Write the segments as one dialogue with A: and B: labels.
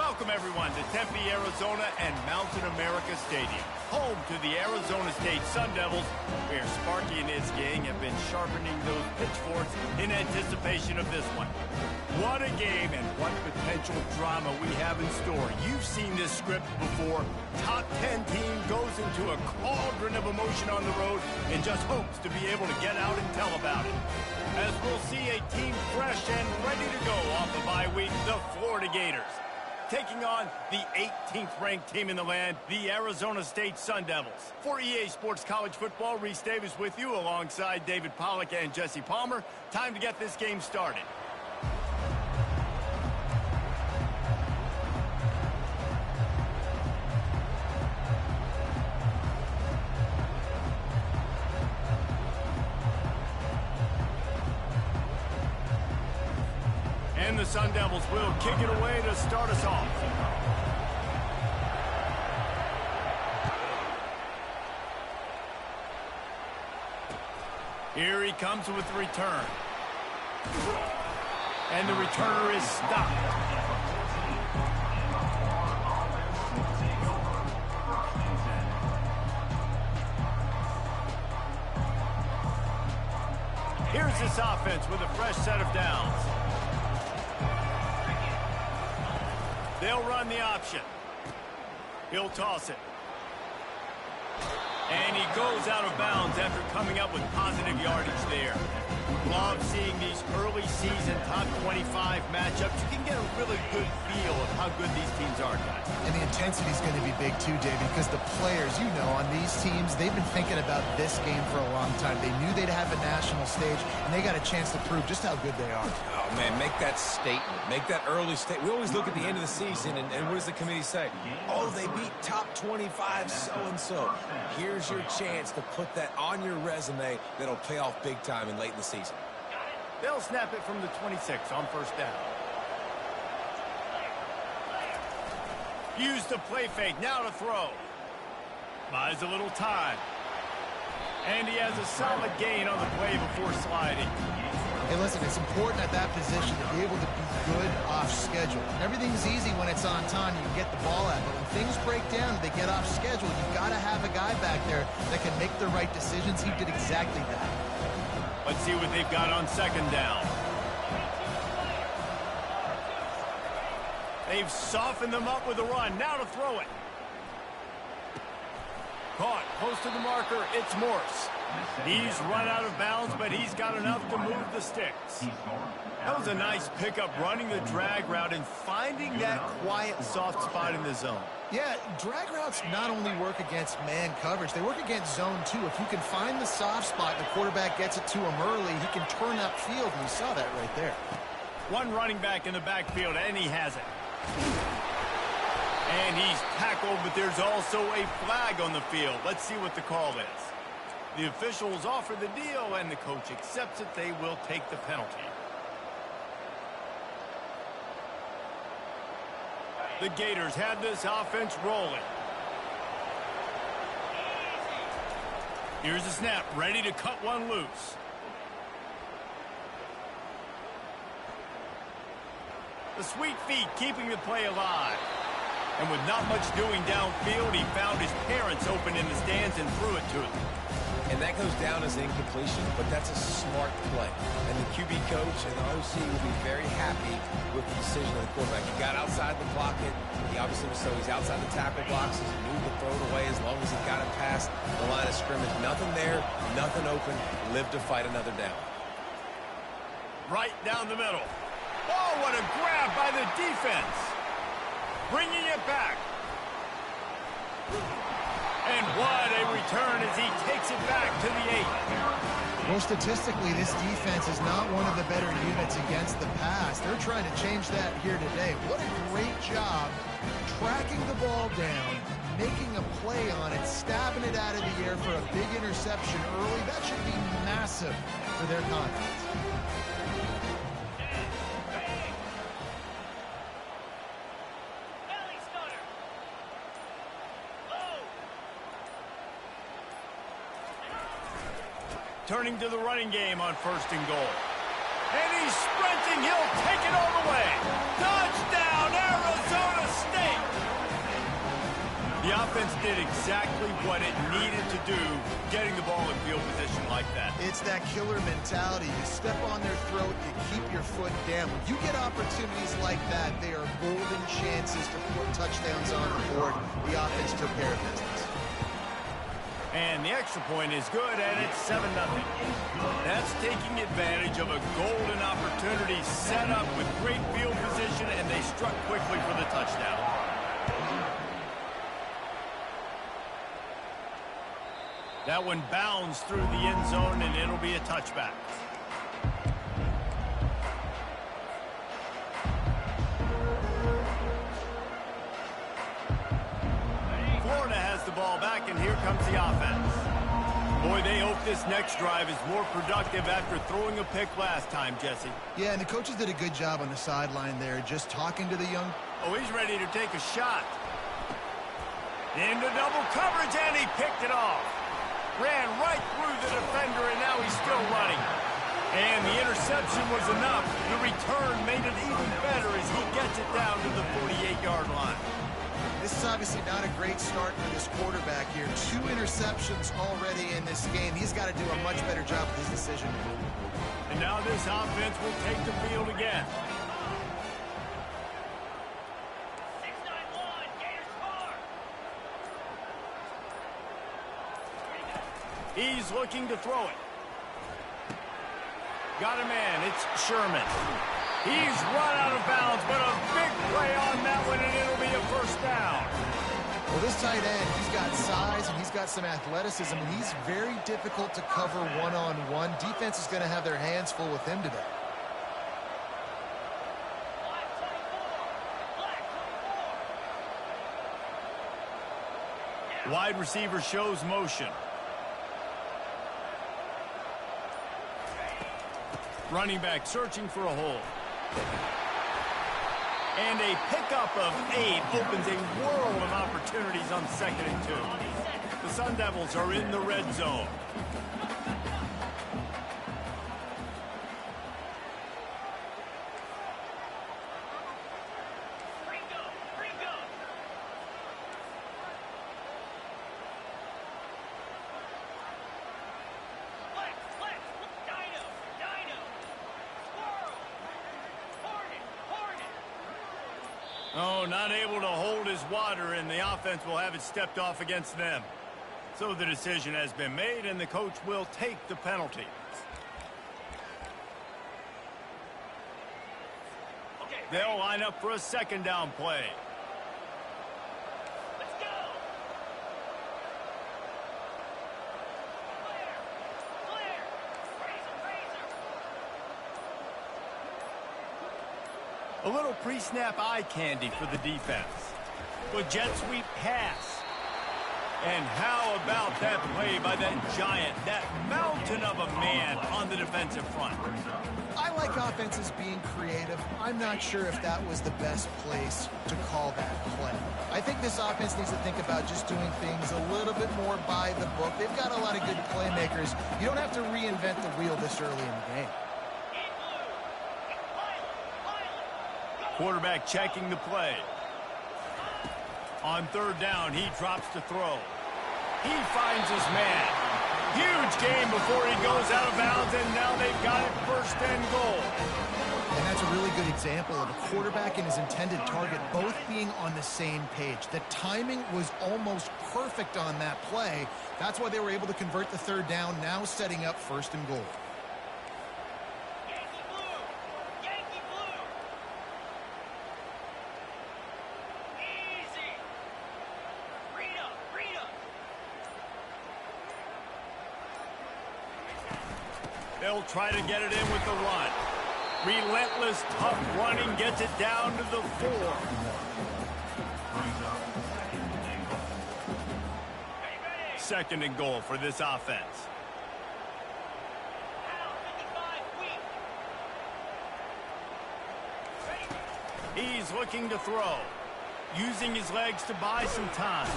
A: Welcome, everyone, to Tempe, Arizona and Mountain America Stadium, home to the Arizona State Sun Devils, where Sparky and his gang have been sharpening those pitchforks in anticipation of this one. What a game and what potential drama we have in store. You've seen this script before. Top 10 team goes into a cauldron of emotion on the road and just hopes to be able to get out and tell about it. As we'll see a team fresh and ready to go off the bye week, the Florida Gators, taking on the 18th ranked team in the land, the Arizona State Sun Devils. For EA Sports College Football, Reese Davis with you alongside David Pollack and Jesse Palmer. Time to get this game started. And the Sun Devils will kick it away to start us off. Here he comes with the return. And the returner is stopped. Here's this offense with a fresh set of downs. They'll run the option. He'll toss it. And he goes out of bounds after coming up with positive yardage there. Love seeing these early season top 25 matchups. You can get a really good feel of how good these teams are, guys.
B: And the intensity is going to be big too, David, because the players, you know, on these teams, they've been thinking about this game for a long time. They knew they'd have a national stage, and they got a chance to prove just how good they are.
C: Oh, man, make that statement. Make that early statement. We always look at the end of the season, and what does the committee say? Oh, they beat top 25 so-and-so. Here's your chance to put that on your resume that'll pay off big time and late in the season.
A: They'll snap it from the 26 on first down. Use the play fake, now to throw. Buys a little time. And he has a solid gain on the play before sliding.
B: Hey, listen, it's important at that position to be able to be good off schedule. Everything's easy when it's on time. You can get the ball out. But when things break down and they get off schedule, you've got to have a guy back there that can make the right decisions. He did exactly that.
A: Let's see what they've got on second down. They've softened them up with a run. Now to throw it. Caught close to the marker. It's Morse. He's run out of bounds, but he's got enough to move the sticks. That was a nice pickup, running the drag route and finding that quiet, soft spot in the zone.
B: Yeah, drag routes not only work against man coverage, they work against zone too. If you can find the soft spot and the quarterback gets it to him early, he can turn that field, and you saw that right there.
A: One running back in the backfield, and he has it. And he's tackled, but there's also a flag on the field. Let's see what the call is. The officials offer the deal, and the coach accepts it. They will take the penalty. The Gators had this offense rolling. Here's the snap, ready to cut one loose. The sweet feet keeping the play alive. And with not much doing downfield, he found his parents open in the stands and threw it to them.
C: And that goes down as incompletion, but that's a smart play. And the QB coach and the OC will be very happy with the decision of the quarterback. He got outside the pocket. He obviously was so he's outside the tackle boxes. He knew to throw it away as long as he got it past the line of scrimmage. Nothing there, nothing open. Live to fight another down.
A: Right down the middle. Oh, what a grab by the defense. Bringing it back. And what a return as he takes it back to the 8.
B: Well, statistically, this defense is not one of the better units against the pass. They're trying to change that here today. What a great job tracking the ball down, making a play on it, stabbing it out of the air for a big interception early. That should be massive for their confidence.
A: Turning to the running game on first and goal. And he's sprinting. He'll take it all the way. Touchdown, Arizona State! The offense did exactly what it needed to do, getting the ball in field position like that.
B: It's that killer mentality. You step on their throat, you keep your foot down. When you get opportunities like that, they are golden chances to put touchdowns on the board. The offense took care of business.
A: And the extra point is good, and it's 7-0. That's taking advantage of a golden opportunity set up with great field position, and they struck quickly for the touchdown. That one bounds through the end zone, and it'll be a touchback. Florida has the ball back, and here comes the offense. Boy, they hope this next drive is more productive after throwing a pick last time, Jesse.
B: Yeah, and the coaches did a good job on the sideline there, just talking to the young...
A: Oh, he's ready to take a shot. Into double coverage, and he picked it off. Ran right through the defender, and now he's still running. And the interception was enough. The return made it even better as he gets it down to the 48-yard line.
B: This is obviously not a great start for this quarterback here. 2 interceptions already in this game. He's got to do a much better job with his decision.
A: And now this offense will take the field again. He's looking to throw it. Got a man. It's Sherman. He's run out of bounds, but a big play on that one, and it'll be a first down.
B: Well, this tight end, he's got size and he's got some athleticism, and he's very difficult to cover one-on-one. Defense is going to have their hands full with him today.
A: Wide receiver shows motion. Running back searching for a hole. And a pickup of 8 opens a world of opportunities on 2nd and 2. The Sun Devils are in the red zone. Oh, not able to hold his water, and the offense will have it stepped off against them. So the decision has been made, and the coach will take the penalty. They'll line up for a 2nd down play.
D: Let's go. Clear.
A: A little pre-snap eye candy for the defense. But jet sweep pass. And how about that play by that giant, that mountain of a man on the defensive front?
B: I like offenses being creative. I'm not sure if that was the best place to call that play. I think this offense needs to think about just doing things a little bit more by the book. They've got a lot of good playmakers. You don't have to reinvent the wheel this early in the game.
A: Quarterback checking the play. On 3rd down, he drops to throw. He finds his man. Huge game before he goes out of bounds, and now they've got it 1st and goal.
B: And that's a really good example of a quarterback and his intended target both being on the same page. The timing was almost perfect on that play. That's why they were able to convert the 3rd down, now setting up 1st and goal.
A: They'll try to get it in with the run. Relentless, tough running gets it down to the 4. Second and goal for this offense. He's looking to throw, using his legs to buy some time.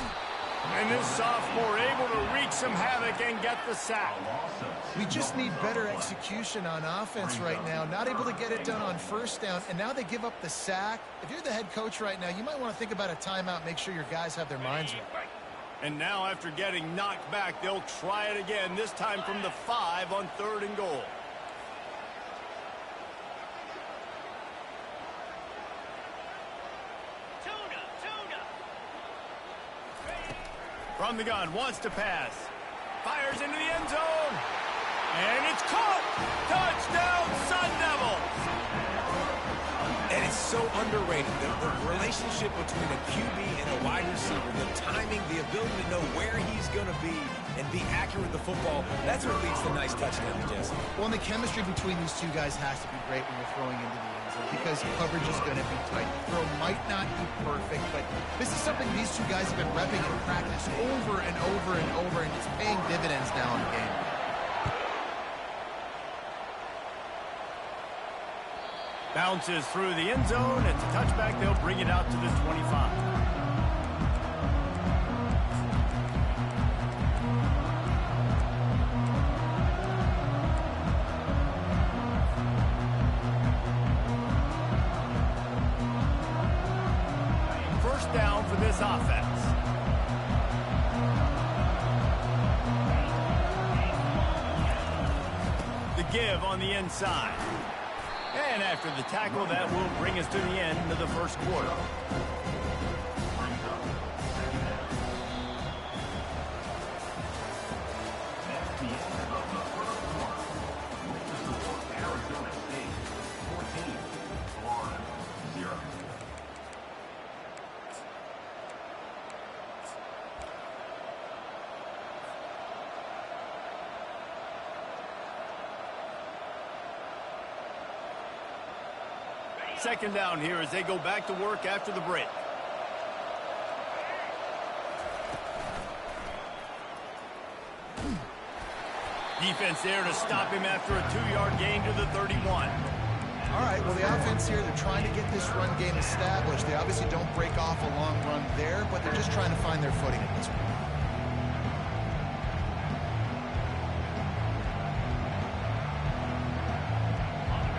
A: And this sophomore able to wreak some havoc and get the sack.
B: We just need better execution on offense right now. Not able to get it done on first down, and now they give up the sack. If you're the head coach right now, you might want to think about a timeout, make sure your guys have their minds right.
A: And now after getting knocked back, they'll try it again, this time from the 5 on 3rd and goal. From the gun, wants to pass. Fires into the end zone. And it's caught. Touchdown, Sun Devils.
C: And it's so underrated. The relationship between a QB and a wide receiver, the timing, the ability to know where he's going to be and be accurate with the football, that's what leads to nice touchdowns, Jesse.
B: Well, and the chemistry between these two guys has to be great when you're throwing into the end zone because coverage is going to be tight. The throw might not be perfect, but this is something these two guys have been repping in practice over and over and over, and it's paying dividends now in the game.
A: Bounces through the end zone. It's a touchback. They'll bring it out to the 25. First down for this offense. The give on the inside. And after the tackle, that will bring us to the end of the first quarter. Second down here as they go back to work after the break. Defense there to stop him after a 2-yard gain to the 31.
B: All right, well, the offense here, they're trying to get this run game established. They obviously don't break off a long run there, but they're just trying to find their footing at this point.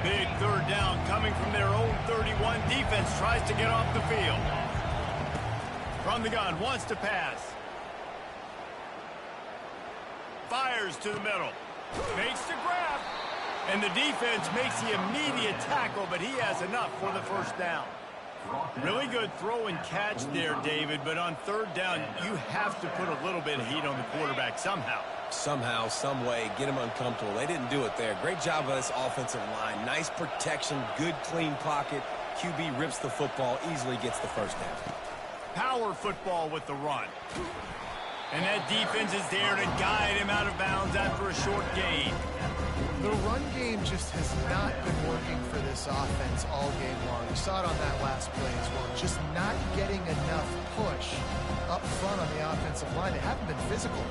A: Big third down coming from their own 31. Defense tries to get off the field. From the gun, wants to pass. Fires to the middle. Makes the grab. And the defense makes the immediate tackle, but he has enough for the first down. Really good throw and catch there, David, but on third down, you have to put a little bit of heat on the quarterback somehow.
C: Somehow, some way, get him uncomfortable. They didn't do it there. Great job by this offensive line. Nice protection, good clean pocket. QB rips the football, easily gets the first down.
A: Power football with the run. And that defense is there to guide him out of bounds after a short gain.
B: The run game just has not been working for this offense all game long. You saw it on that last play as well. Just not getting enough push up front on the offensive line. They haven't been physical.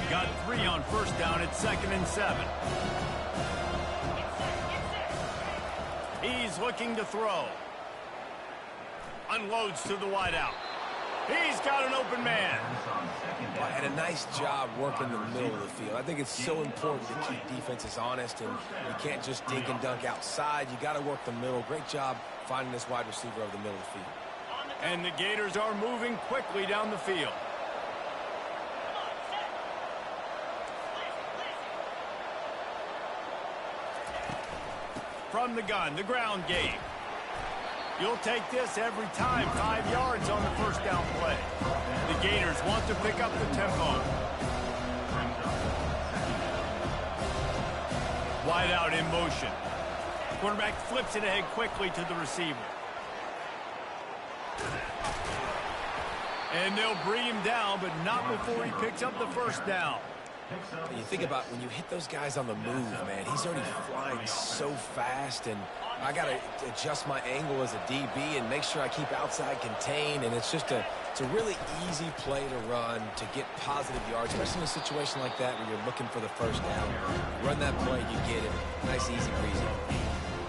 A: Got 3 on first down at 2nd and 7. He's looking to throw. Unloads to the wideout. He's got an open man.
C: And a nice job working the middle of the field. I think it's so important to keep defenses honest, and you can't just dink and dunk outside. You got to work the middle. Great job finding this wide receiver over the middle of the field.
A: And the Gators are moving quickly down the field. From the gun, the ground game. You'll take this every time. 5 yards on the first down play. The Gators want to pick up the tempo. Wide out in motion. Quarterback flips it ahead quickly to the receiver. And they'll bring him down, but not before he picks up the first down.
C: You think about when you hit those guys on the move, man, he's already flying so fast, and I got to adjust my angle as a DB and make sure I keep outside contained, and it's a really easy play to run to get positive yards, especially in a situation like that where you're looking for the first down. Run that play, you get it. Nice, easy, breezy.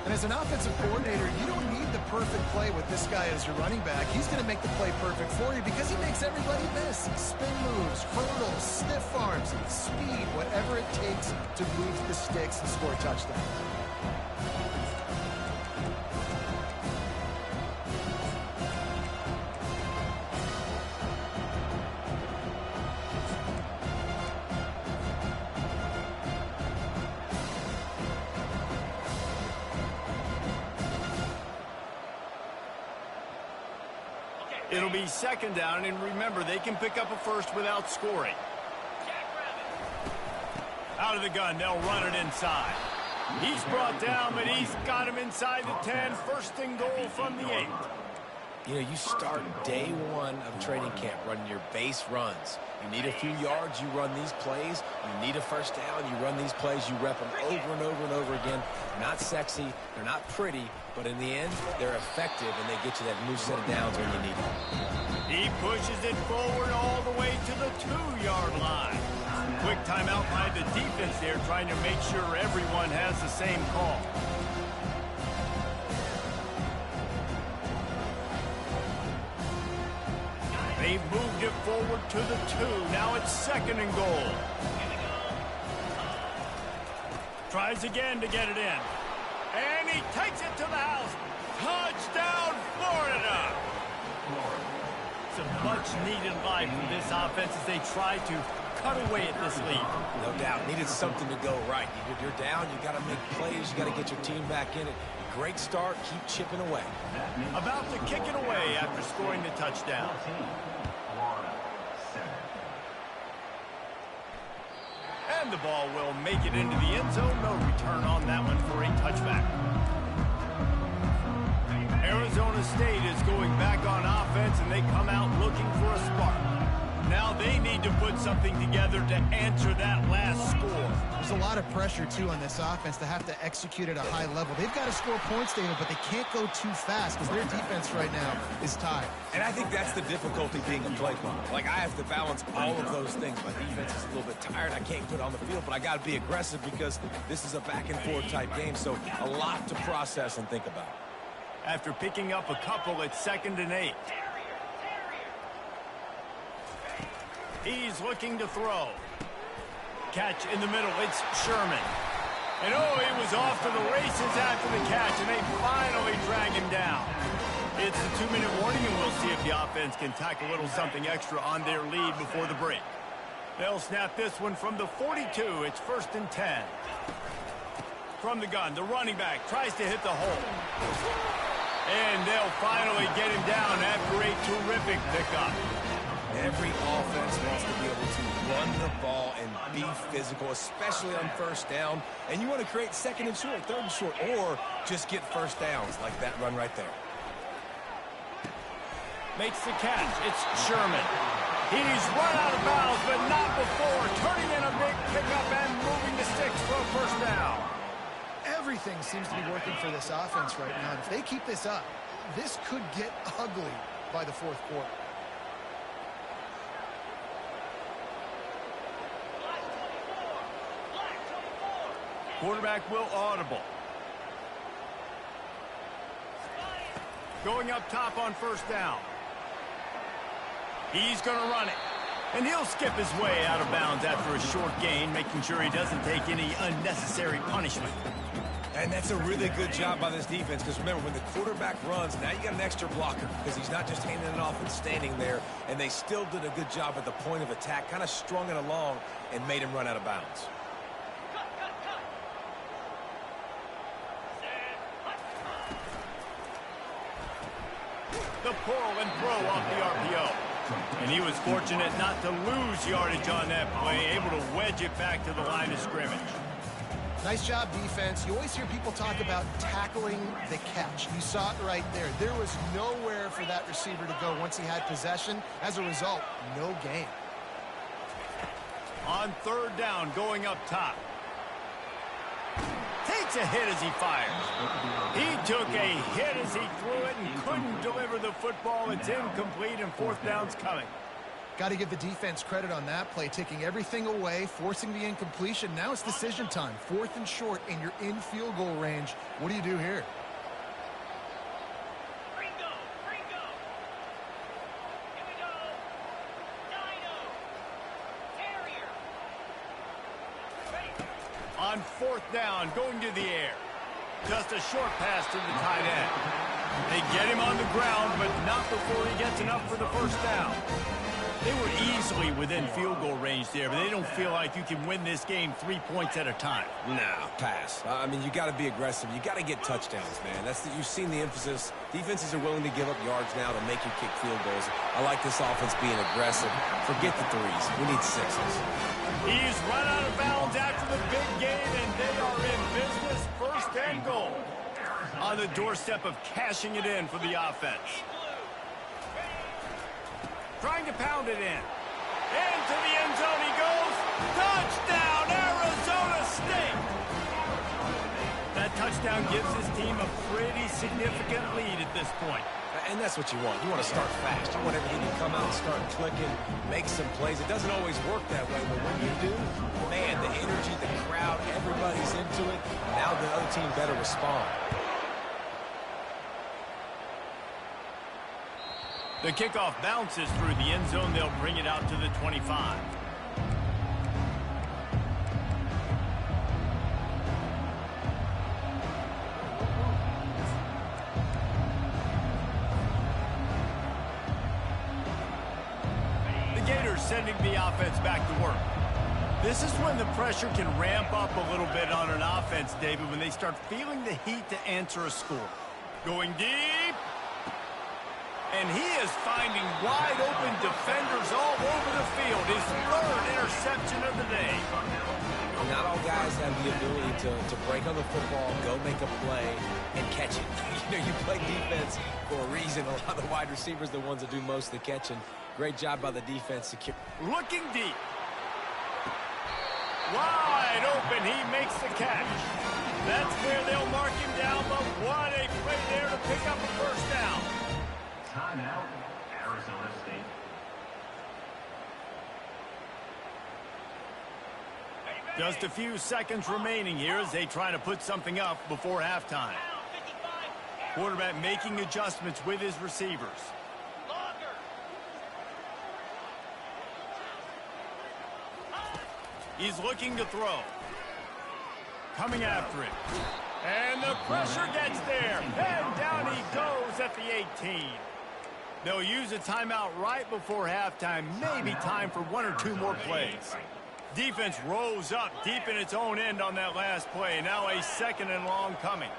B: And as an offensive coordinator, you don't need the perfect play with this guy as your running back. He's going to make the play perfect for you because he makes everybody miss. Spin moves, hurdles, stiff arms, speed, whatever it takes to move the sticks and score a touchdown.
A: It'll be second down, and remember, they can pick up a first without scoring. Out of the gun, they'll run it inside. He's brought down, but he's got him inside the 10. First and goal from the 8.
C: You know, you start day one of training camp running your base runs. You need a few yards, you run these plays. You need a first down, you run these plays. You rep them over and over and over again. They're not sexy, they're not pretty, but in the end, they're effective, and they get you that new set of downs when you need them.
A: He pushes it forward all the way to the 2-yard line. Quick timeout by the defense there, trying to make sure everyone has the same call. They've moved it forward to the 2. Now it's second and goal. Tries again to get it in. And he takes it to the house. Touchdown, Florida! Some much-needed life from this offense as they try to cut away at this lead.
C: No doubt. Needed something to go right. You're down. You got to make plays. You got to get your team back in it. Great start. Keep chipping away.
A: About to kick it away after scoring the touchdown. And the ball will make it into the end zone. No return on that one for a touchback. Arizona State is going back on offense, and they come out looking for a spark. Now they need to put something together to answer that last score.
B: There's a lot of pressure, too, on this offense to have to execute at a high level. They've got to score points, David, but they can't go too fast because their defense right now is tired.
C: And I think that's the difficulty being a play caller. Like, I have to balance all of those things. My defense is a little bit tired. I can't put it on the field, but I got to be aggressive because this is a back-and-forth type game, so a lot to process and think about.
A: After picking up a couple, it's second and 8. He's looking to throw. Catch in the middle. It's Sherman. And oh, he was off to the races after the catch, and they finally drag him down. It's a 2-minute warning, and we'll see if the offense can tack a little something extra on their lead before the break. They'll snap this one from the 42. It's first and 10. From the gun, the running back tries to hit the hole. And they'll finally get him down after a terrific pickup.
C: Every offense wants to be able to run the ball and be physical, especially on first down. And you want to create second and short, third and short, or just get first downs like that run right there.
A: Makes the catch. It's Sherman. He's run out of bounds, but not before. Turning in a big pickup and moving the sticks for a first down.
B: Everything seems to be working for this offense right now. If they keep this up, this could get ugly by the fourth quarter.
A: Quarterback will audible. Going up top on first down. He's going to run it. And he'll skip his way out of bounds after a short gain, making sure he doesn't take any unnecessary punishment.
C: And that's a really good job by this defense, because remember, when the quarterback runs, now you got an extra blocker, because he's not just handing it off and standing there, and they still did a good job at the point of attack, kind of strung it along and made him run out of bounds.
A: The pull and throw off the RPO. And he was fortunate not to lose yardage on that play, able to wedge it back to the line of scrimmage.
B: Nice job, defense. You always hear people talk about tackling the catch. You saw it right there. There was nowhere for that receiver to go once he had possession. As a result, no gain.
A: On third down, going up top. Takes a hit as he fires. He took a hit as he threw it and couldn't deliver the football. It's incomplete, and fourth down's coming.
B: Got to give the defense credit on that play, taking everything away, forcing the incompletion. Now it's decision time. Fourth and short, and you're in field goal range. What do you do here?
A: On 4th down, going to the air. Just a short pass to the tight end. They get him on the ground, but not before he gets enough for the first down. They were easily within field goal range there, but they don't feel like you can win this game 3 points at a time.
C: No, pass. I mean, you got to be aggressive. You got to get touchdowns, man. You've seen the emphasis. Defenses are willing to give up yards now to make you kick field goals. I like this offense being aggressive. Forget the threes. We need sixes.
A: He's run out of bounds after the big game, and they are in business. First and goal. On the doorstep of cashing it in for the offense. Trying to pound it in. Into the end zone he goes. Touchdown, Arizona State! That touchdown gives his team a pretty significant lead at this point.
C: And that's what you want. You want to start fast. You want everything to come out and start clicking, make some plays. It doesn't always work that way, but when you do, man, the energy, the crowd, everybody's into it. Now the other team better respond.
A: The kickoff bounces through the end zone. They'll bring it out to the 25. The Gators sending the offense back to work. This is when the pressure can ramp up a little bit on an offense, David, when they start feeling the heat to answer a score. Going deep. And he is finding wide-open defenders all over the field. His 3rd interception of the day.
C: Not all guys have the ability to break on the football, go make a play, and catch it. You play defense for a reason. A lot of the wide receivers are the ones that do most of the catching. Great job by the defense.
A: Looking deep. Wide open. He makes the catch. That's where they'll mark him down, but what a play there to pick up a first down.
D: Timeout, Arizona State.
A: Just a few seconds remaining here as they try to put something up before halftime. Quarterback making adjustments with his receivers. He's looking to throw. Coming after it. And the pressure gets there. And down he goes at the 18. They'll use a timeout right before halftime. Maybe time for 1 or 2 more plays. Defense rose up deep in its own end on that last play. Now a 2nd and long coming.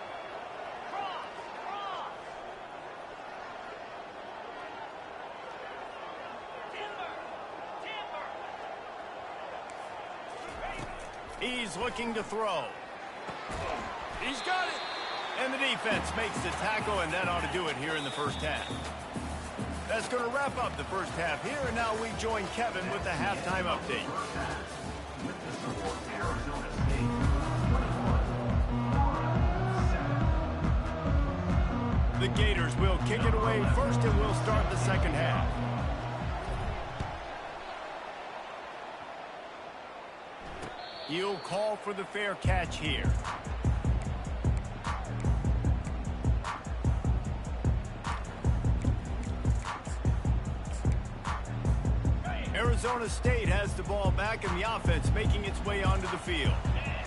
A: He's looking to throw. He's got it. And the defense makes the tackle, and that ought to do it here in the first half. That's going to wrap up the first half here, and now we join Kevin with the halftime update.
D: With the score, Arizona State 21-7.
A: The Gators will kick it away first, and we'll start the second half. He'll call for the fair catch here. Arizona State has the ball back and the offense making its way onto the field.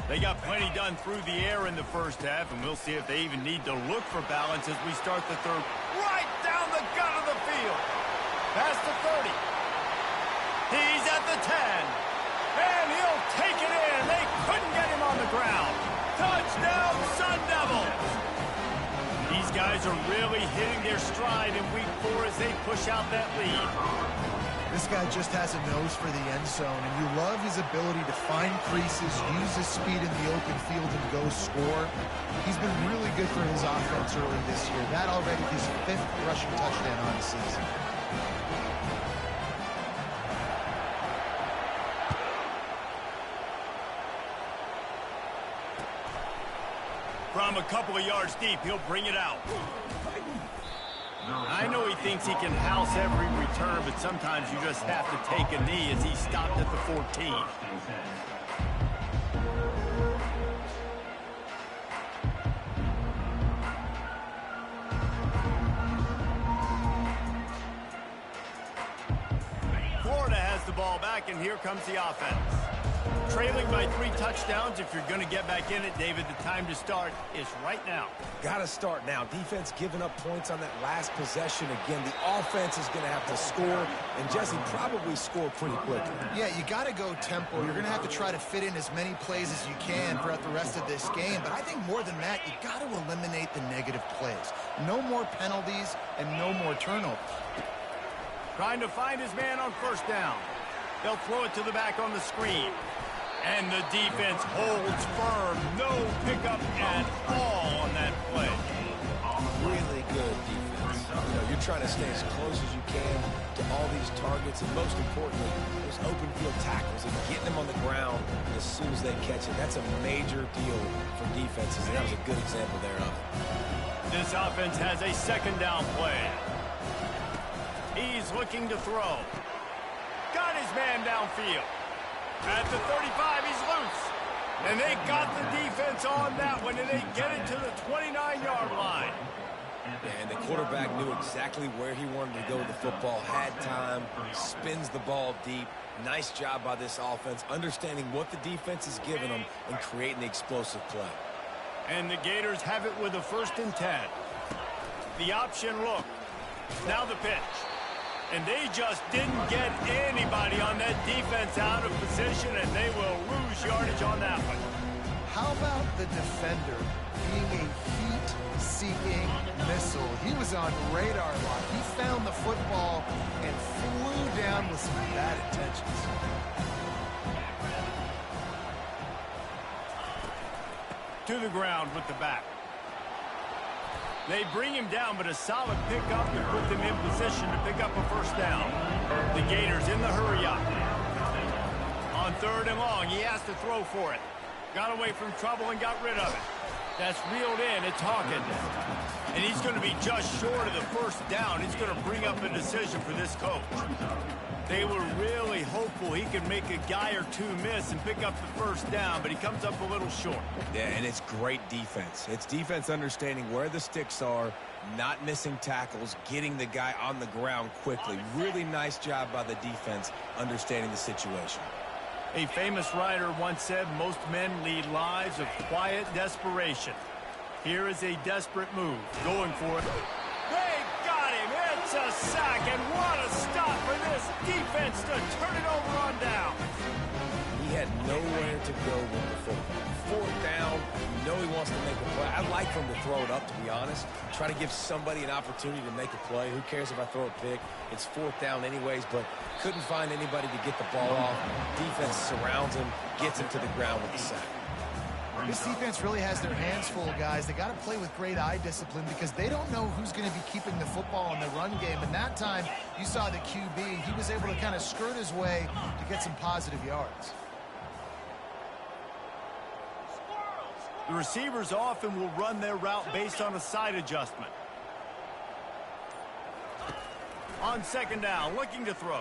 A: They got plenty done through the air in the first half, and we'll see if they even need to look for balance as we start the third. Right down the gut of the field. Past the 30. He's at the 10. And he'll take it in. They couldn't get him on the ground. Touchdown, Sun Devils. These guys are really hitting their stride in week 4 as they push out that lead.
B: This guy just has a nose for the end zone, and you love his ability to find creases, use his speed in the open field, and go score. He's been really good for his offense early this year. That already his 5th rushing touchdown on the season.
A: From a couple of yards deep, he'll bring it out. I know he thinks he can house every return, but sometimes you just have to take a knee as he stopped at the 14. Florida has the ball back, and here comes the offense. trailing by 3 touchdowns. If you're going to get back in it, David, the time to start is right now.
C: Got to start now. Defense giving up points on that last possession. Again, the offense is going to have to score, and Jesse probably score pretty quickly.
B: Yeah, you got to go tempo. You're going to have to try to fit in as many plays as you can throughout the rest of this game. But I think more than that, you got to eliminate the negative plays. No more penalties and no more turnovers.
A: Trying to find his man on first down. They'll throw it to the back on the screen. And the defense holds firm. No pickup at all on that play.
C: Really good defense. You know, you're trying to stay as close as you can to all these targets, and most importantly, those open field tackles and getting them on the ground as soon as they catch it. That's a major deal for defenses, and that was a good example thereof.
A: This offense has a second down play. He's looking to throw. Got his man downfield. At the 35, he's loose. And they got the defense on that one, and they get it to the 29-yard line.
C: And the quarterback knew exactly where he wanted to go with the football, had time, spins the ball deep. Nice job by this offense, understanding what the defense is giving them and creating the explosive play.
A: And the Gators have it with a 1st and 10. The option look. Now the pitch. And they just didn't get anybody on that defense out of position, and they will lose yardage on that one.
B: How about the defender being a heat-seeking missile? He was on radar lock. He found the football and flew down with some bad intentions.
A: To the ground with the back. They bring him down, but a solid pickup to put them in position to pick up a 1st down. The Gators in the hurry-up. On 3rd and long, he has to throw for it. Got away from trouble and got rid of it. That's reeled in. It's Hawkins. And he's going to be just short of the 1st down. He's going to bring up a decision for this coach. They were really hopeful he could make a guy or two miss and pick up the 1st down, but he comes up a little short.
C: Yeah, and it's great defense. It's defense understanding where the sticks are, not missing tackles, getting the guy on the ground quickly. Really nice job by the defense understanding the situation.
A: A famous writer once said, most men lead lives of quiet desperation. Here is a desperate move. Going for it. They got him. It's a sack, and what a stop for this defense to turn it over on down.
C: He had nowhere to go with the football. 4th down, you know he wants to make a play. I'd like for him to throw it up, to be honest. Try to give somebody an opportunity to make a play. Who cares if I throw a pick? It's 4th down anyways, but couldn't find anybody to get the ball off. Defense surrounds him, gets him to the ground with the sack.
B: This defense really has their hands full, guys. They got to play with great eye discipline because they don't know who's going to be keeping the football in the run game. And that time, you saw the QB. He was able to kind of skirt his way to get some positive yards.
A: The receivers often will run their route based on a side adjustment. On 2nd down, looking to throw.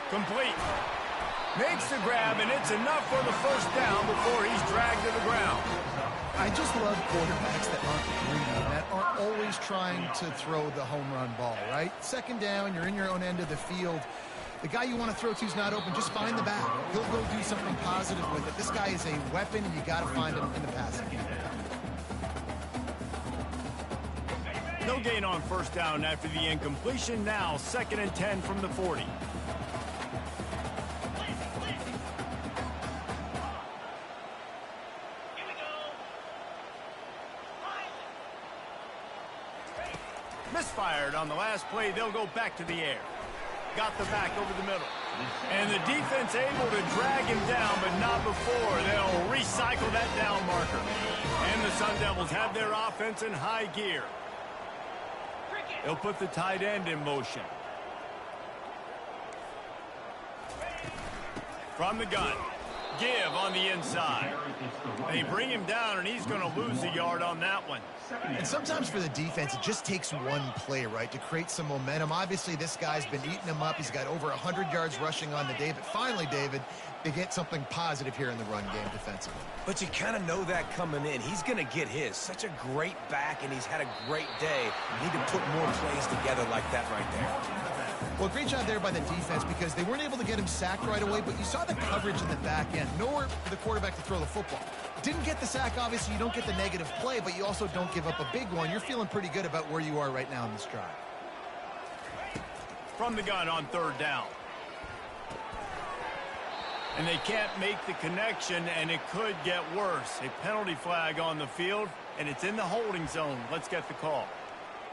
A: Complete. Makes the grab, and it's enough for the 1st down before he's dragged to the ground.
B: I just love quarterbacks that aren't greedy and that aren't always trying to throw the home run ball, right? 2nd down, you're in your own end of the field. The guy you want to throw to is not open. Just find the back. He'll go do something positive with it. This guy is a weapon, and you got to find him in the passing game.
A: No gain on 1st down after the incompletion. Now 2nd and 10 from the 40. Misfired on the last play. They'll go back to the air. Got the back over the middle. And the defense able to drag him down, but not before. They'll recycle that down marker. And the Sun Devils have their offense in high gear. They'll put the tight end in motion. From the gun. Give on the inside. They bring him down, and he's going to lose a yard on that one.
B: And sometimes for the defense, it just takes one play, right, to create some momentum. Obviously, this guy's been eating him up. He's got over 100 yards rushing on the day. But finally, David, They get something positive here in the run game defensively.
C: But you kind of know that coming in. He's going to get his. Such a great back, and he's had a great day. You need to put more plays together like that right there.
B: Well, great job there by the defense because they weren't able to get him sacked right away, but you saw the coverage in the back end. Nowhere for the quarterback to throw the football. Didn't get the sack, obviously. You don't get the negative play, but you also don't give up a big one. You're feeling pretty good about where you are right now in this drive.
A: From the gun on 3rd down. And they can't make the connection, and it could get worse. A penalty flag on the field, and it's in the holding zone. Let's get the call.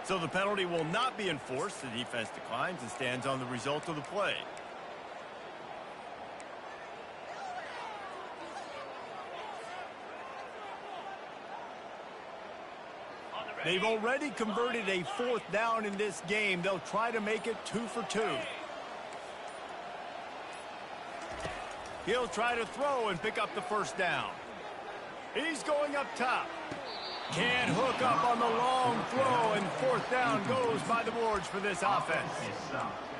A: So the penalty will not be enforced. The defense declines and stands on the result of the play. They've already converted a 4th down in this game. They'll try to make it 2 for 2. He'll try to throw and pick up the 1st down. He's going up top. Can't hook up on the long throw, and 4th down goes by the boards for this offense.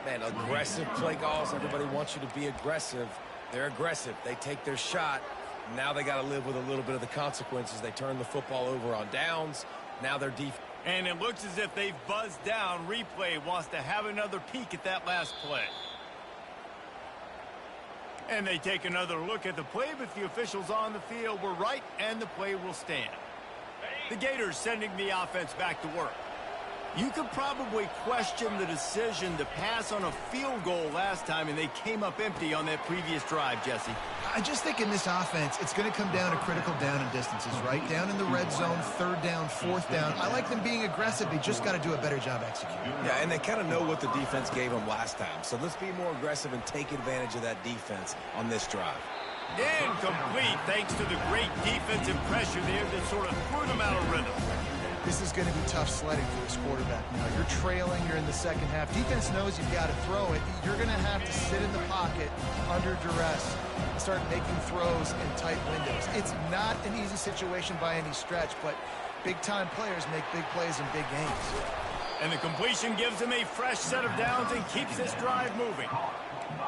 C: Man, aggressive play calls. Everybody wants you to be aggressive. They're aggressive. They take their shot. Now they got to live with a little bit of the consequences. They turn the football over on downs. Now they're deep.
A: And it looks as if they've buzzed down. Replay wants to have another peek at that last play. And they take another look at the play, but the officials on the field were right, and the play will stand. The Gators sending the offense back to work. You could probably question the decision to pass on a field goal last time, and they came up empty on that previous drive, Jesse.
B: I just think in this offense, it's going to come down to critical down and distances, right? Down in the red zone, 3rd down, 4th down. I like them being aggressive. They just got to do a better job executing.
C: Yeah, and they kind of know what the defense gave them last time. So let's be more aggressive and take advantage of that defense on this drive.
A: Incomplete, thanks to the great defensive pressure there that sort of threw them out of rhythm.
B: This is going to be tough sledding for this quarterback now. You're trailing, you're in the 2nd half. Defense knows you've got to throw it. You're going to have to sit in the pocket under duress and start making throws in tight windows. It's not an easy situation by any stretch, but big-time players make big plays in big games.
A: And the completion gives him a fresh set of downs and keeps this drive moving.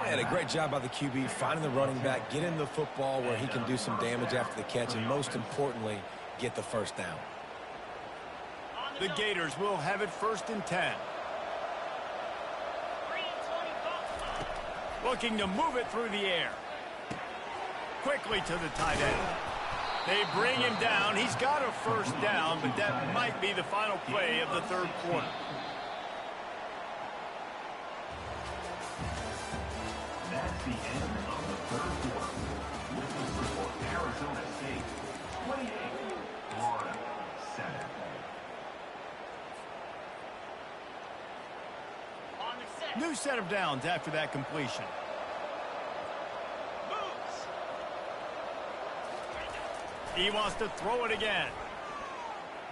C: And a great job by the QB finding the running back, getting the football where he can do some damage after the catch, and most importantly, get the 1st down.
A: The Gators will have it 1st and 10. Looking to move it through the air. Quickly to the tight end. They bring him down. He's got a 1st down, but that might be the final play of the 3rd quarter.
D: That's the end of the 3rd quarter. With the score, Arizona State 28, Florida 7.
A: New set of downs after that completion. He wants to throw it again.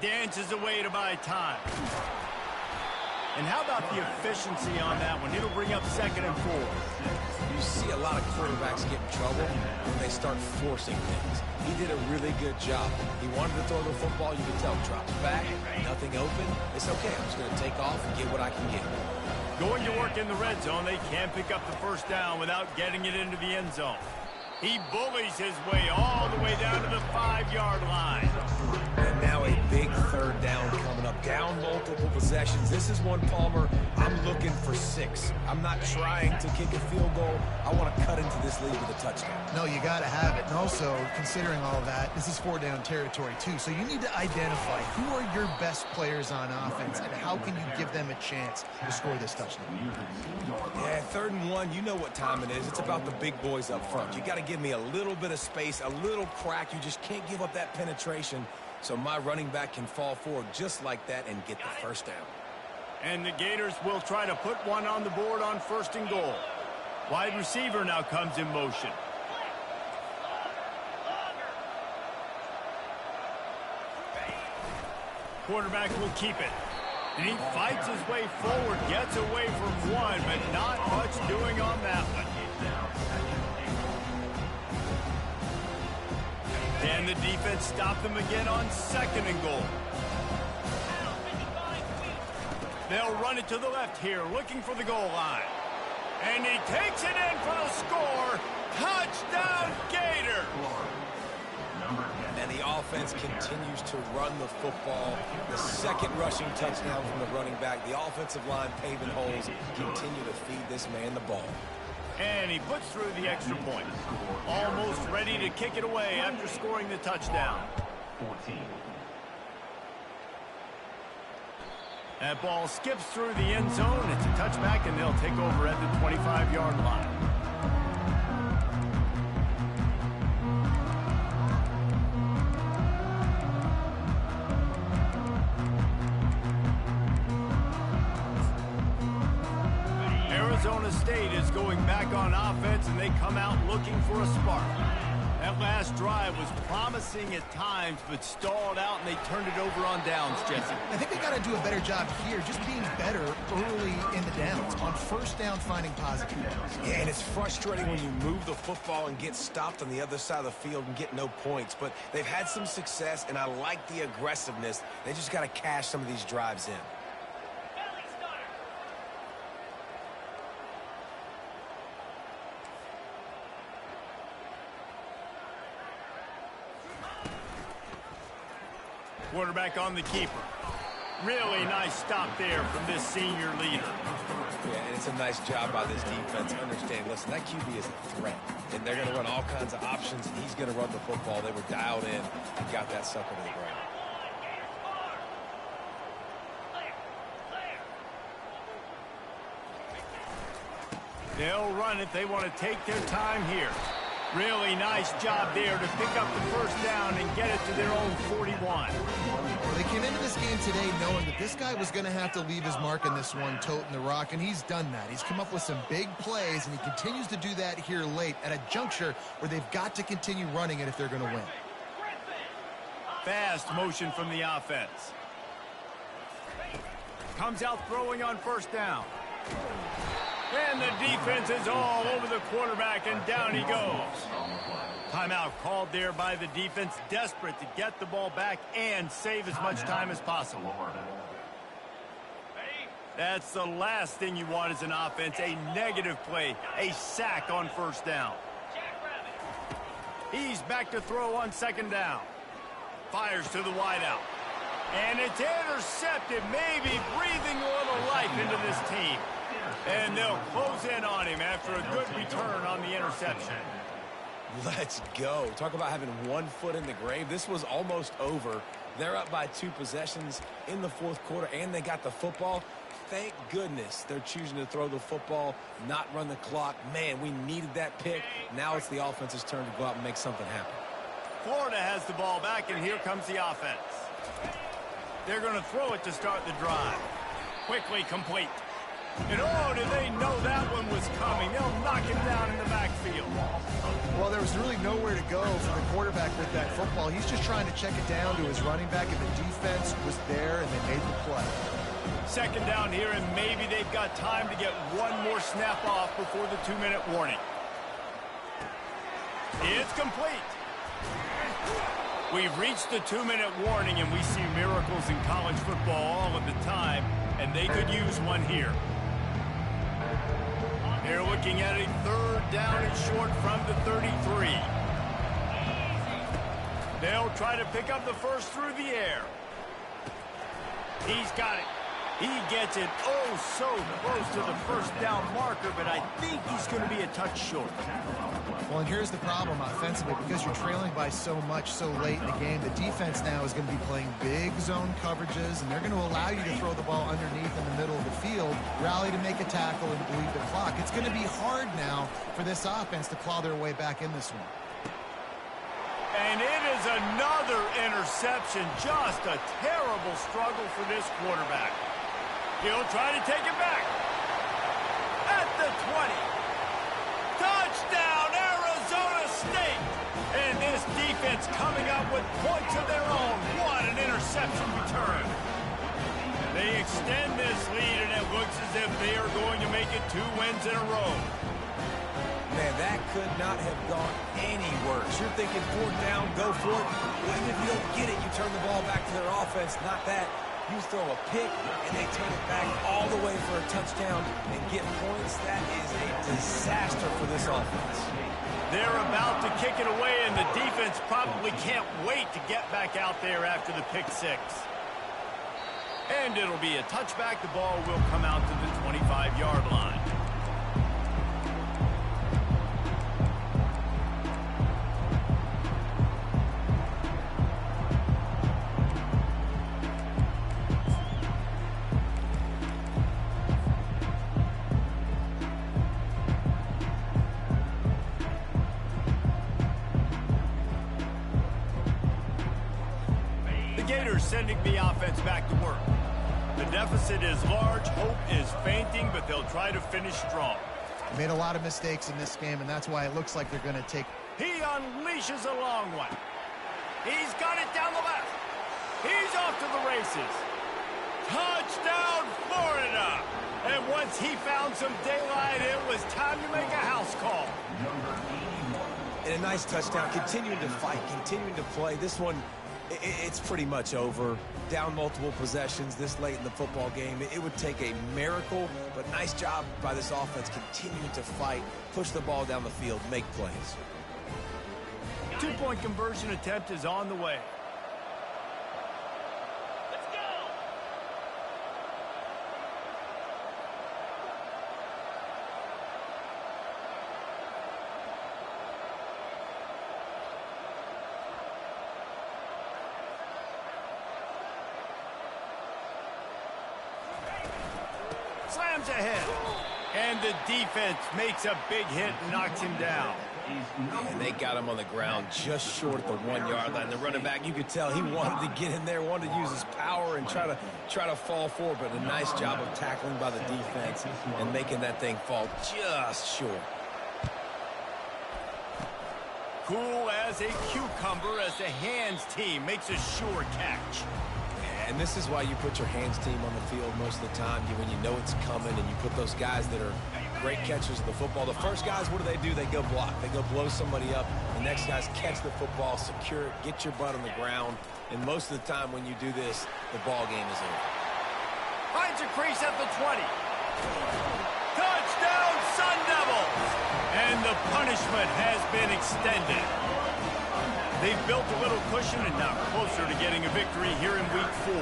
A: Dances away to buy time. And how about the efficiency on that one? It'll bring up 2nd and 4.
C: You see a lot of quarterbacks get in trouble when they start forcing things. He did a really good job. He wanted to throw the football. You can tell, drops back, nothing open. It's okay. I'm just going to take off and get what I can get.
A: Going to work in the red zone. They can pick up the 1st down without getting it into the end zone. He bullies his way all the way down to the 5-yard line.
C: And now a big 3rd down coming up. Down multiple possessions. This is one, Palmer, I'm looking for 6. I'm not trying to kick a field goal. I want to cut into this lead with a touchdown.
B: No, you got to have it. And also, considering all that, this is 4-down territory, too. So you need to identify who are your best players on offense and how can you give them a chance to score this touchdown.
C: Yeah, 3rd and 1, you know what time it is. It's about the big boys up front. You got to give me a little bit of space, a little crack. You just can't give up that penetration so my running back can fall forward just like that and get the 1st down.
A: And the Gators will try to put one on the board on 1st and goal. Wide receiver now comes in motion. Quarterback will keep it. And he fights his way forward, gets away from one, but not much doing on that one. And the defense stopped them again on 2nd and goal. They'll run it to the left here, looking for the goal line. And he takes it in for the score. Touchdown!
C: offense continues to run the football. The second rushing touchdown from the running back. The offensive line paving holes. Continue to feed this man the ball.
A: And he puts through the extra point. Almost ready to kick it away after scoring the touchdown.
D: 14.
A: That ball skips through the end zone. It's a touchback, and they'll take over at the 25-yard line. Arizona State is going back on offense, and they come out looking for a spark. That last drive was promising at times, but stalled out, and they turned it over on downs, Jesse.
B: I think they got to do a better job here, just being better early in the downs, on first down finding positive.
C: Yeah, and it's frustrating when you move the football and get stopped on the other side of the field and get no points. But they've had some success, and I like the aggressiveness. They just got to cash some of these drives in.
A: Quarterback on the keeper. Really nice stop there from this senior leader.
C: Yeah, and it's a nice job by this defense. Understand, listen, that QB is a threat. And they're going to run all kinds of options, and he's going to run the football. They were dialed in and got that sucker to the ground.
A: They'll run it. They want to take their time here. Really nice job there to pick up the first down and get it to their own 41.
B: Well, they came into this game today knowing that this guy was going to have to leave his mark in this one, toting the rock, and he's done that. He's come up with some big plays, and he continues to do that here late at a juncture where they've got to continue running it if they're going to win.
A: Fast motion from the offense. Comes out throwing on first down. And the defense is all over the quarterback, and down he goes. Timeout called there by the defense, desperate to get the ball back and save as much time as possible. That's the last thing you want as an offense, a negative play, a sack on first down. He's back to throw on second down. Fires to the wideout. And it's intercepted, maybe breathing a little life into this team. And they'll close in on him after a good return on the interception.
C: Let's go. Talk about having one foot in the grave. This was almost over. They're up by 2 possessions in the fourth quarter, and they got the football. Thank goodness they're choosing to throw the football, not run the clock. Man, we needed that pick. Now it's the offense's turn to go out and make something happen.
A: Florida has the ball back, and here comes the offense. They're going to throw it to start the drive. Quickly complete. And oh, did they know that one was coming? They'll knock him down in the backfield.
B: Well, there was really nowhere to go for the quarterback with that football. He's just trying to check it down to his running back, and the defense was there, and they made the play.
A: Second down here, and maybe they've got time to get one more snap off before the 2-minute warning. It's complete. We've reached the 2-minute warning, and we see miracles in college football all of the time, and they could use one here. They're looking at a third down and short from the 33. They'll try to pick up the first through the air. He's got it. He gets it oh so close to the first down marker, but I think he's going to be a touch short.
B: Well, and here's the problem offensively, because you're trailing by so much so late in the game, the defense now is going to be playing big zone coverages, and they're going to allow you to throw the ball underneath in the middle of the field, rally to make a tackle, and bleed the clock. It's going to be hard now for this offense to claw their way back in this one.
A: And it is another interception. Just a terrible struggle for this quarterback. He'll try to take it back. At the 20. Touchdown, Arizona State. And this defense coming up with points of their own. What an interception return. They extend this lead, and it looks as if they are going to make it 2 wins in a row.
C: Man, that could not have gone any worse. You're thinking fourth down, go for it. Well, even if you don't get it, you turn the ball back to their offense. Not that. You throw a pick, and they turn it back all the way for a touchdown and get points. That is a disaster for this offense.
A: They're about to kick it away, and the defense probably can't wait to get back out there after the pick six. And it'll be a touchback. The ball will come out to the 25-yard line. Gators sending the offense back to work. The deficit is large, hope is fainting, but they'll try to finish strong.
B: They made a lot of mistakes in this game, and that's why it looks like they're going to take.
A: He unleashes a long one. He's got it down the left. He's off to the races. Touchdown, Florida! And once he found some daylight, it was time to make a house call.
C: And a nice touchdown, continuing to fight, continuing to play. This one, it's pretty much over. Down multiple possessions this late in the football game. It would take a miracle, but nice job by this offense continuing to fight, push the ball down the field, make plays.
A: Two-point conversion attempt is on the way. Let's go! Slams ahead. And the defense makes a big hit and knocks him down.
C: And they got him on the ground just short at the 1-yard line. The running back, you could tell he wanted to get in there, wanted to use his power and try to fall forward, but a nice job of tackling by the defense and making that thing fall just short.
A: Cool as a cucumber as the hands team makes a sure catch.
C: And this is why you put your hands team on the field most of the time, when you know it's coming, and you put those guys that are great catchers of the football. The first guys, what do? They go block. They go blow somebody up. The next guys catch the football, secure it, get your butt on the ground. And most of the time when you do this, the ball game is over.
A: Finds a crease at the 20. Touchdown, Sun Devils! And the punishment has been extended. They've built a little cushion and now closer to getting a victory here in Week 4.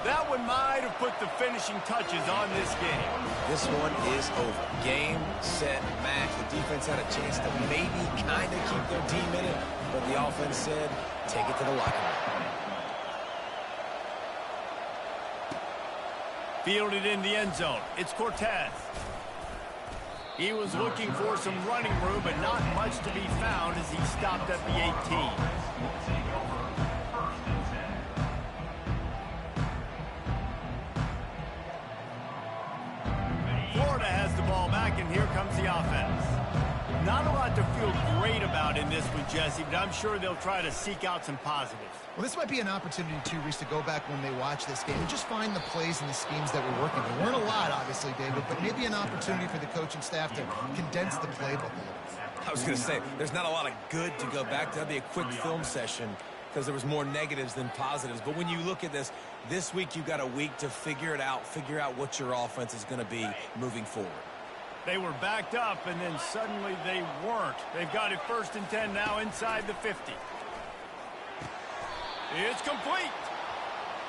A: That one might have put the finishing touches on this game.
C: This one is over. Game, set, match. The defense had a chance to maybe kind of keep their team in it, but the offense said, take it to the locker room.
A: Fielded in the end zone. It's Cortez. He was looking for some running room, but not much to be found as he stopped at the 18. Florida has the ball back, and here comes the offense. Not a lot to feel great about in this one, Jesse, but I'm sure they'll try to seek out some positives.
B: Well, this might be an opportunity, too, Reese, to go back when they watch this game and just find the plays and the schemes that were working. There weren't a lot, obviously, David, but maybe an opportunity for the coaching staff to condense the playbook.
C: I was going to say, there's not a lot of good to go back to. That'd be a quick film session because there was more negatives than positives. But when you look at this week you've got a week to figure it out, figure out what your offense is going to be moving forward.
A: They were backed up, and then suddenly they weren't. They've got it 1st and 10 now inside the 50. It's complete.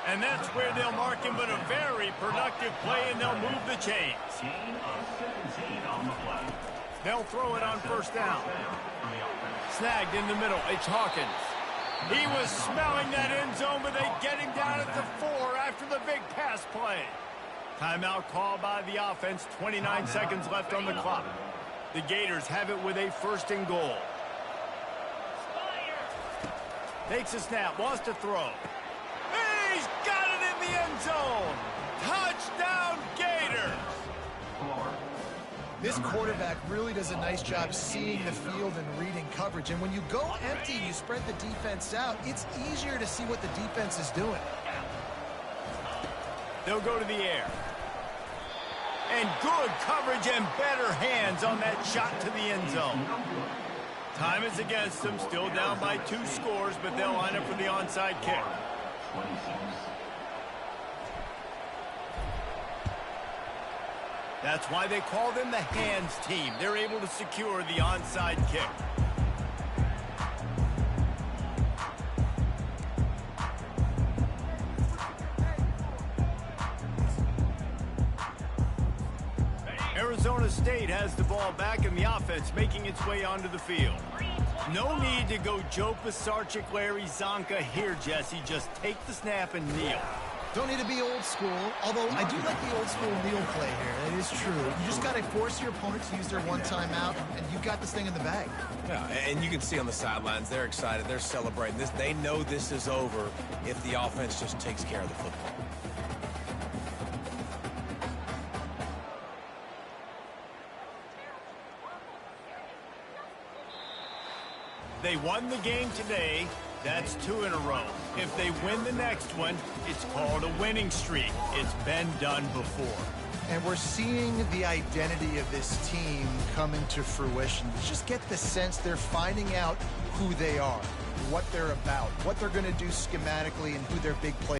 A: And that's where they'll mark him, but a very productive play, and they'll move the chains. They'll throw it on 1st down. Snagged in the middle. It's Hawkins. He was smelling that end zone, but they get him down at the 4 after the big pass play. Timeout called by the offense. 29 seconds left on the clock. The Gators have it with a 1st and goal. Takes a snap, wants to throw. He's got it in the end zone. Touchdown, Gators.
B: This quarterback really does a nice job seeing the field and reading coverage. And when you go empty, you spread the defense out, it's easier to see what the defense is doing.
A: They'll go to the air. And good coverage and better hands on that shot to the end zone. Time is against them, still down by 2 scores, but they'll line up for the onside kick. That's why they call them the hands team. They're able to secure the onside kick. Arizona State has the ball back in the offense, making its way onto the field. No need to go Joe Pisarcik, Larry Zonka here, Jesse. Just take the snap and kneel.
B: Don't need to be old school, although I do like the old school kneel play here. That is true. You just got to force your opponent to use their one timeout, and you got this thing in the bag.
C: Yeah, and you can see on the sidelines, they're excited. They're celebrating this. They know this is over if the offense just takes care of the football.
A: They won the game today. That's 2 in a row. If they win the next one, it's called a winning streak. It's been done before.
B: And we're seeing the identity of this team come into fruition. You just get the sense they're finding out who they are, what they're about, what they're going to do schematically, and who their big players